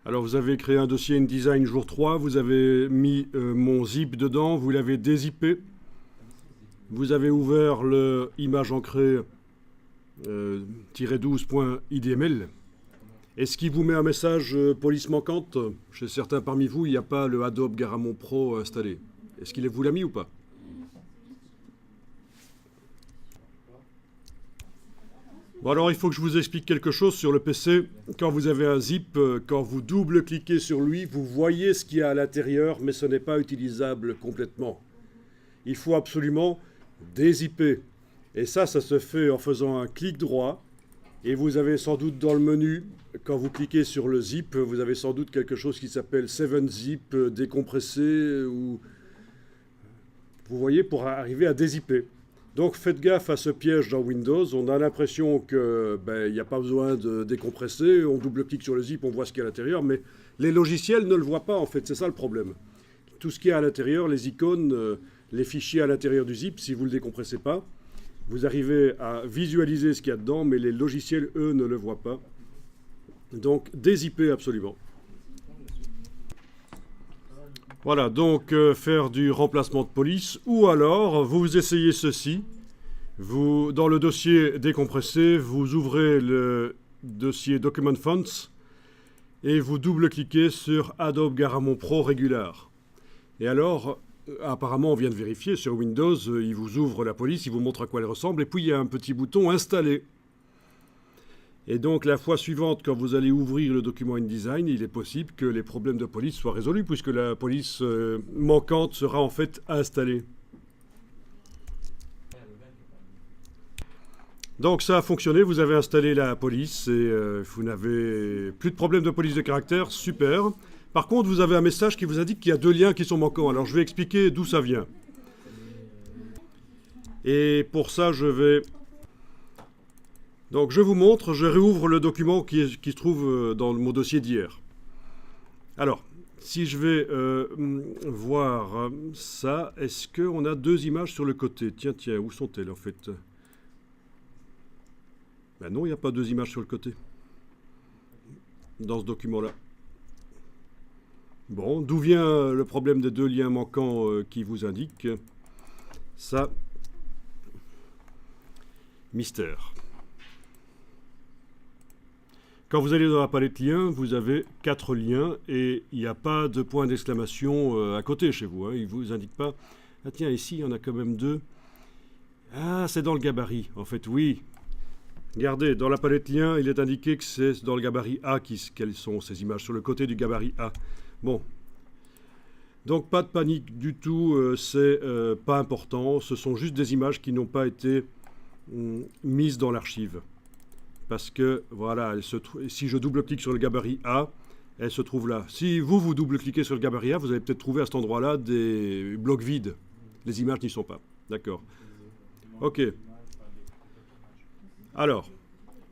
Alors vous avez créé un dossier InDesign jour 3, vous avez mis mon zip dedans, vous l'avez dézippé, vous avez ouvert le image ancrée -12.idml. Est-ce qu'il vous met un message police manquante? Chez certains parmi vous, il n'y a pas le Adobe Garamond Pro installé. Est-ce qu'il vous l'a mis ou pas? Bon, alors il faut que je vous explique quelque chose sur le PC. Quand vous avez un zip, quand vous double-cliquez sur lui, vous voyez ce qu'il y a à l'intérieur, mais ce n'est pas utilisable complètement. Il faut absolument dézipper. Et ça se fait en faisant un clic droit. Et vous avez sans doute dans le menu, quand vous cliquez sur le zip, vous avez sans doute quelque chose qui s'appelle 7-zip décompressé, ou vous voyez, pour arriver à dézipper. Donc faites gaffe à ce piège dans Windows. On a l'impression qu'il n'y a pas besoin de décompresser. On double-clique sur le zip, on voit ce qu'il y a à l'intérieur, mais les logiciels ne le voient pas en fait, c'est ça le problème. Tout ce qu'il y a à l'intérieur, les icônes, les fichiers à l'intérieur du zip, si vous ne le décompressez pas, vous arrivez à visualiser ce qu'il y a dedans, mais les logiciels, eux, ne le voient pas. Donc dézipper absolument. Voilà, donc faire du remplacement de police, ou alors vous essayez ceci. Vous, dans le dossier décompressé, vous ouvrez le dossier Document Fonts et vous double-cliquez sur Adobe Garamond Pro Regular. Et alors, apparemment, on vient de vérifier sur Windows, il vous ouvre la police, il vous montre à quoi elle ressemble, et puis il y a un petit bouton Installer. Et donc, la fois suivante, quand vous allez ouvrir le document InDesign, il est possible que les problèmes de police soient résolus, puisque la police manquante sera en fait installée. Donc, ça a fonctionné, vous avez installé la police, et vous n'avez plus de problème de police de caractère, super. Par contre, vous avez un message qui vous indique qu'il y a 2 liens qui sont manquants. Alors, je vais expliquer d'où ça vient. Et pour ça, je vais... Donc je vous montre, je réouvre le document qui se trouve dans mon dossier d'hier. Alors, si je vais voir ça, est-ce qu'on a 2 images sur le côté? Tiens, où sont-elles en fait? Ben non, il n'y a pas 2 images sur le côté, dans ce document-là. Bon, d'où vient le problème des 2 liens manquants qui vous indiquent? Ça, mystère. Quand vous allez dans la palette liens, vous avez 4 liens et il n'y a pas de point d'exclamation à côté chez vous. Hein. Il ne vous indique pas. Ah tiens, ici, il y en a quand même 2. Ah, c'est dans le gabarit. En fait, oui. Regardez, dans la palette liens, il est indiqué que c'est dans le gabarit A quelles sont ces images, sur le côté du gabarit A. Bon. Donc, pas de panique du tout, c'est pas important. Ce sont juste des images qui n'ont pas été mises dans l'archive. Parce que, voilà, si je double-clique sur le gabarit A, elle se trouve là. Si vous double-cliquez sur le gabarit A, vous allez peut-être trouver à cet endroit-là des blocs vides. Les images n'y sont pas. D'accord. OK. Alors,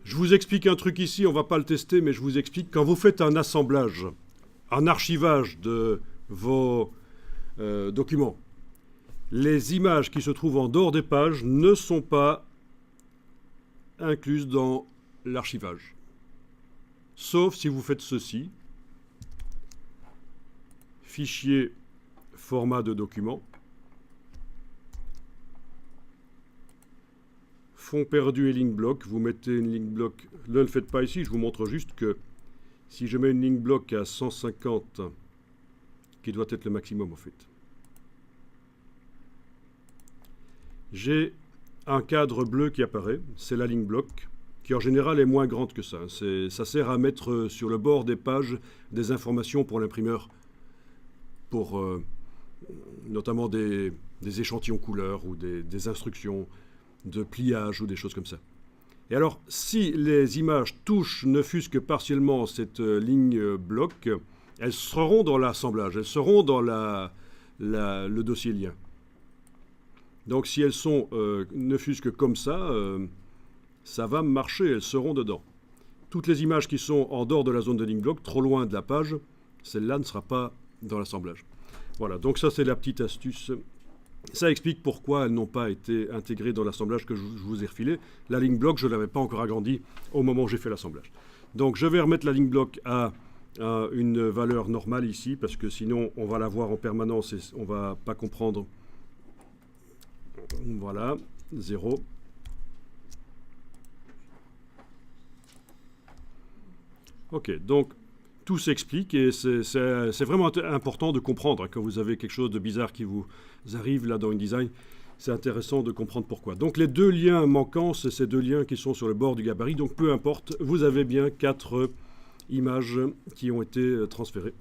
je vous explique un truc ici, on ne va pas le tester, mais je vous explique. Quand vous faites un assemblage, un archivage de vos documents, les images qui se trouvent en dehors des pages ne sont pas incluses dans l'archivage. Sauf si vous faites ceci. Fichier, format de document. Fond perdu et ligne bloc. Vous mettez une ligne bloc. Ne le faites pas ici, je vous montre juste que si je mets une ligne bloc à 150, qui doit être le maximum en fait, j'ai un cadre bleu qui apparaît, c'est la ligne bloc, qui en général est moins grande que ça. Ça sert à mettre sur le bord des pages des informations pour l'imprimeur, pour notamment des échantillons couleurs ou des instructions de pliage ou des choses comme ça. Et alors, si les images touchent ne fût-ce que partiellement cette ligne bloc, elles seront dans l'assemblage, elles seront dans le dossier lien. Donc si elles sont ne fût-ce que comme ça, ça va marcher, elles seront dedans. Toutes les images qui sont en dehors de la zone de ligne bloc, trop loin de la page, celle-là ne sera pas dans l'assemblage. Voilà, donc ça c'est la petite astuce. Ça explique pourquoi elles n'ont pas été intégrées dans l'assemblage que je vous ai refilé. La ligne bloc, je ne l'avais pas encore agrandie au moment où j'ai fait l'assemblage. Donc je vais remettre la ligne bloc à à une valeur normale ici, parce que sinon on va l'avoir en permanence et on ne va pas comprendre. Voilà, 0. Ok, donc tout s'explique et c'est vraiment important de comprendre quand vous avez quelque chose de bizarre qui vous arrive là dans InDesign. C'est intéressant de comprendre pourquoi. Donc les deux liens manquants, c'est ces deux liens qui sont sur le bord du gabarit. Donc peu importe, vous avez bien 4 images qui ont été transférées.